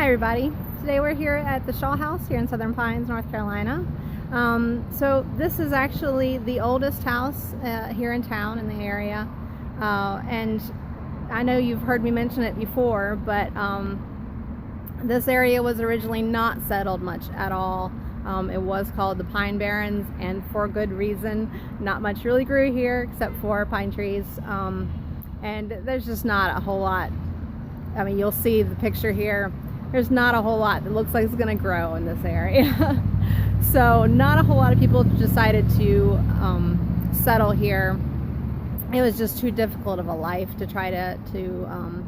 Hi everybody. Today we're here at the Shaw House here in Southern Pines, North Carolina. So this is actually the oldest house here in town in the area, and I know you've heard me mention it before, but this area was originally not settled much at all. It was called the Pine Barrens, and for good reason. Not much really grew here except for pine trees, and there's just not a whole lot. I mean, you'll see the picture here. There's not a whole lot that looks like it's going to grow in this area. So not a whole lot of people decided to settle here. It was just too difficult of a life to try to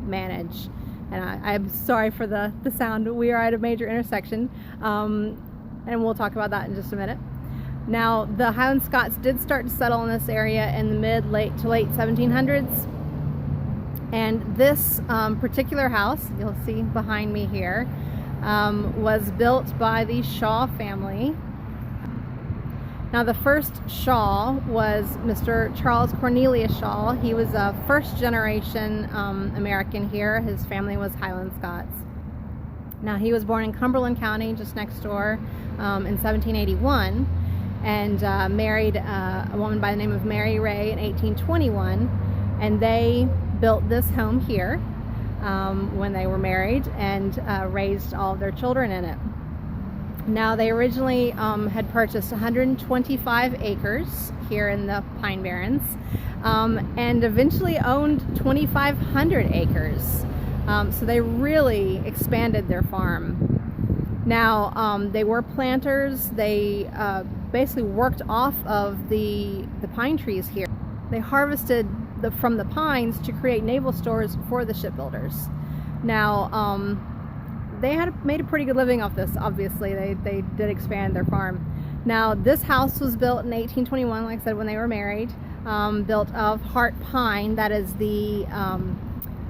manage. And I'm sorry for the sound. We are at a major intersection, and we'll talk about that in just a minute. Now, the Highland Scots did start to settle in this area in the late 1700s. And this particular house, you'll see behind me here, was built by the Shaw family. Now, the first Shaw was Mr. Charles Cornelius Shaw. He was a first-generation American here. His family was Highland Scots. Now, he was born in Cumberland County, just next door, in 1781, and married a woman by the name of Mary Ray in 1821, and they built this home here when they were married, and raised all of their children in it. Now, they originally had purchased 125 acres here in the Pine Barrens, and eventually owned 2,500 acres. So they really expanded their farm. Now, they were planters. They basically worked off of the pine trees here. They harvested from the pines to create naval stores for the shipbuilders. Now, they had made a pretty good living off this. Obviously, they did expand their farm. Now, this house was built in 1821, like I said, when they were married, built of heart pine. That is the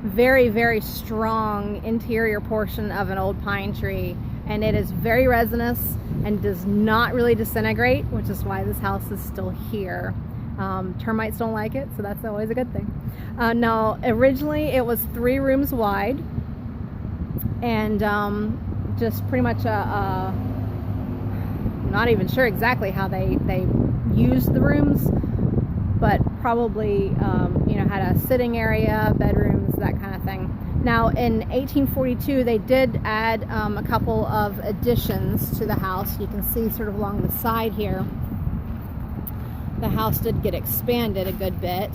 very, very strong interior portion of an old pine tree, and it is very resinous and does not really disintegrate, which is why this house is still here. Termites don't like it, so that's always a good thing. Now, originally it was 3 rooms wide, and just pretty much not even sure exactly how they used the rooms, but probably had a sitting area, bedrooms, that kind of thing. Now, in 1842 they did add a couple of additions to the house. You can see sort of along the side here, the house did get expanded a good bit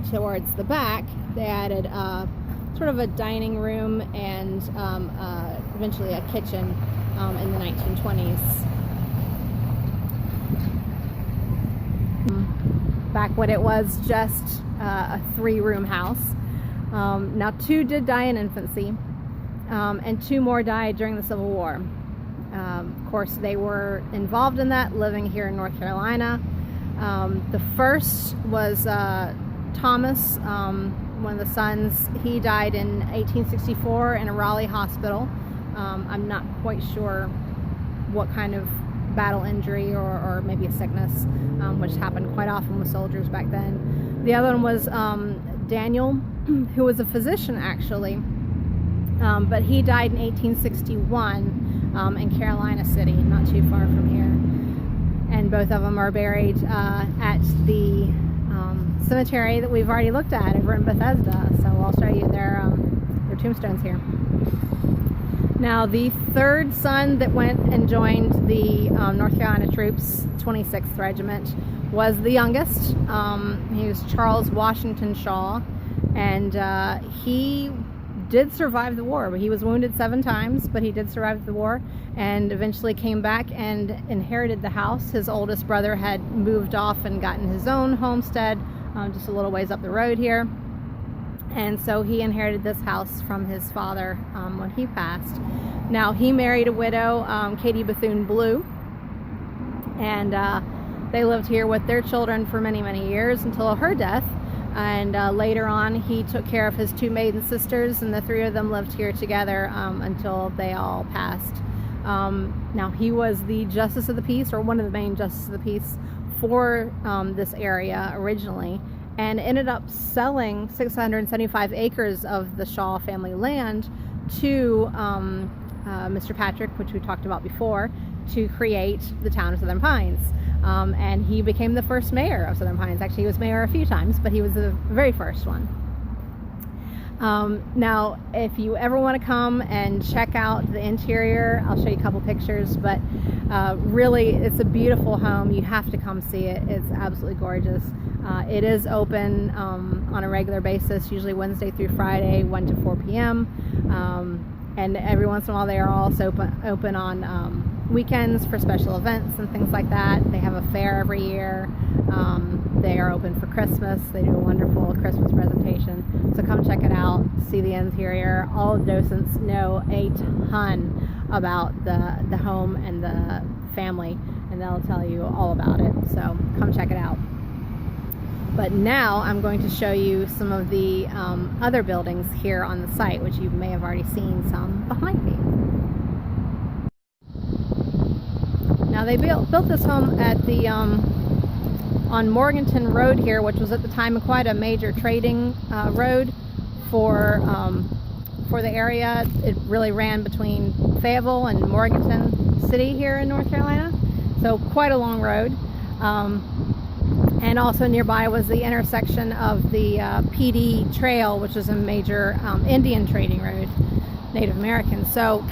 towards the back. They added sort of a dining room and eventually a kitchen in the 1920s. Back when it was just a 3-room house. Now, 2 did die in infancy, and 2 more died during the Civil War. Of course, they were involved in that, living here in North Carolina. The first was Thomas, one of the sons. He died in 1864 in a Raleigh hospital. I'm not quite sure what kind of battle injury or maybe a sickness, which happened quite often with soldiers back then. The other one was Daniel, who was a physician actually, but he died in 1861 in Carolina City, not too far from here. And both of them are buried at the cemetery that we've already looked at over in Bethesda. So I'll show you their tombstones here. Now, the 3rd son that went and joined the North Carolina troops, 26th Regiment, was the youngest. He was Charles Washington Shaw, and he did survive the war. He was wounded 7 times, but he did survive the war and eventually came back and inherited the house. His oldest brother had moved off and gotten his own homestead just a little ways up the road here, and so he inherited this house from his father when he passed. Now, he married a widow, Katie Bethune-Blue, and they lived here with their children for many, many years until her death. And later on, he took care of his 2 maiden sisters, and the 3 of them lived here together until they all passed. Now, he was the Justice of the Peace, or one of the main Justices of the Peace for this area originally, and ended up selling 675 acres of the Shaw family land to Mr. Patrick, which we talked about before, to create the town of Southern Pines. And he became the first mayor of Southern Pines. Actually, he was mayor a few times, but he was the very first one. Now, if you ever want to come and check out the interior, I'll show you a couple pictures, but really it's a beautiful home. You have to come see it. It's absolutely gorgeous. It is open on a regular basis, usually Wednesday through Friday, 1 to 4 p.m. And every once in a while they are also open on weekends for special events and things like that. They have a fair every year. They are open for Christmas. They do a wonderful Christmas presentation. So come check it out, see the interior. All docents know a ton about the home and the family, and they'll tell you all about it. So come check it out. But now I'm going to show you some of the other buildings here on the site, which you may have already seen some behind me. Now they built this home at the on Morganton Road here, which was at the time quite a major trading road for the area. It really ran between Fayetteville and Morganton City here in North Carolina, so quite a long road. And also nearby was the intersection of the PD Trail, which is a major Indian trading road, Native American. So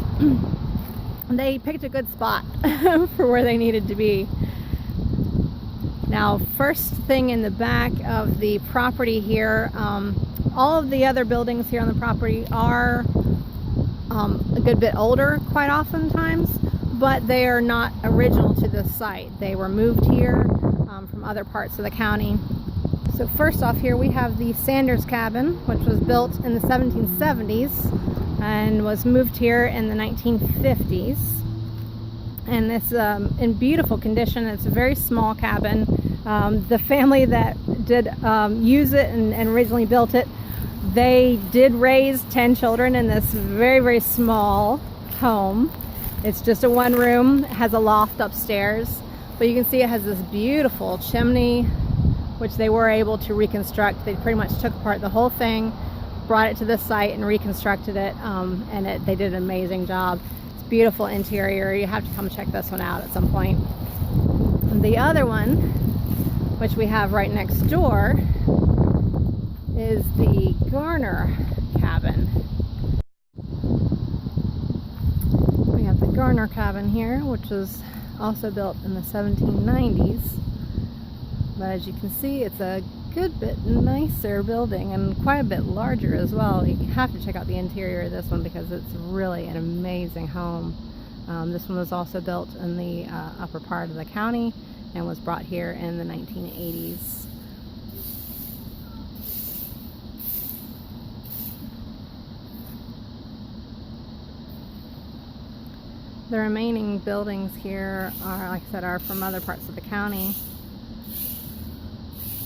they picked a good spot for where they needed to be. Now, first thing in the back of the property here, all of the other buildings here on the property are a good bit older quite oftentimes, but they are not original to this site. They were moved here from other parts of the county. So first off here we have the Sanders cabin, which was built in the 1770s and was moved here in the 1950s. And it's in beautiful condition. It's a very small cabin. The family that did use it and originally built it, they did raise 10 children in this very, very small home. It's just a one room, it has a loft upstairs, but you can see it has this beautiful chimney, which they were able to reconstruct. They pretty much took apart the whole thing, brought it to this site and reconstructed it, and they did an amazing job. It's beautiful interior. You have to come check this one out at some point. And the other one, which we have right next door, is the Garner cabin. We have the Garner cabin here, which was also built in the 1790s. But as you can see, it's a good bit nicer building and quite a bit larger as well. You have to check out the interior of this one because it's really an amazing home. This one was also built in the upper part of the county and was brought here in the 1980s. The remaining buildings here are, like I said, are from other parts of the county.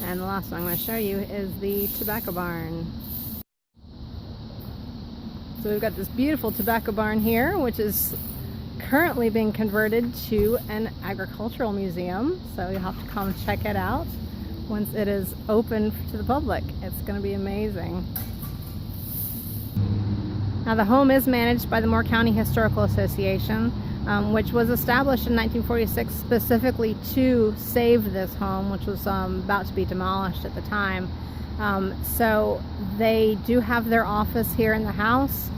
And the last one I'm going to show you is the tobacco barn. So we've got this beautiful tobacco barn here, which is currently being converted to an agricultural museum. So you'll have to come check it out once it is open to the public. It's going to be amazing. Now the home is managed by the Moore County Historical Association, which was established in 1946 specifically to save this home, which was about to be demolished at the time. So they do have their office here in the house.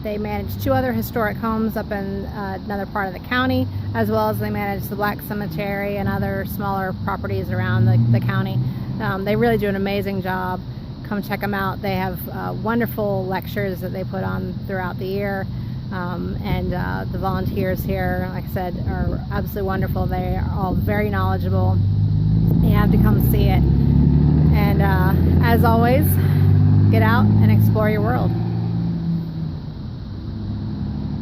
They manage 2 other historic homes up in another part of the county, as well as they manage the Black Cemetery and other smaller properties around the county. They really do an amazing job. Come check them out. They have wonderful lectures that they put on throughout the year, and the volunteers here, like I said, are absolutely wonderful. They are all very knowledgeable. You have to come see it. And as always, get out and explore your world.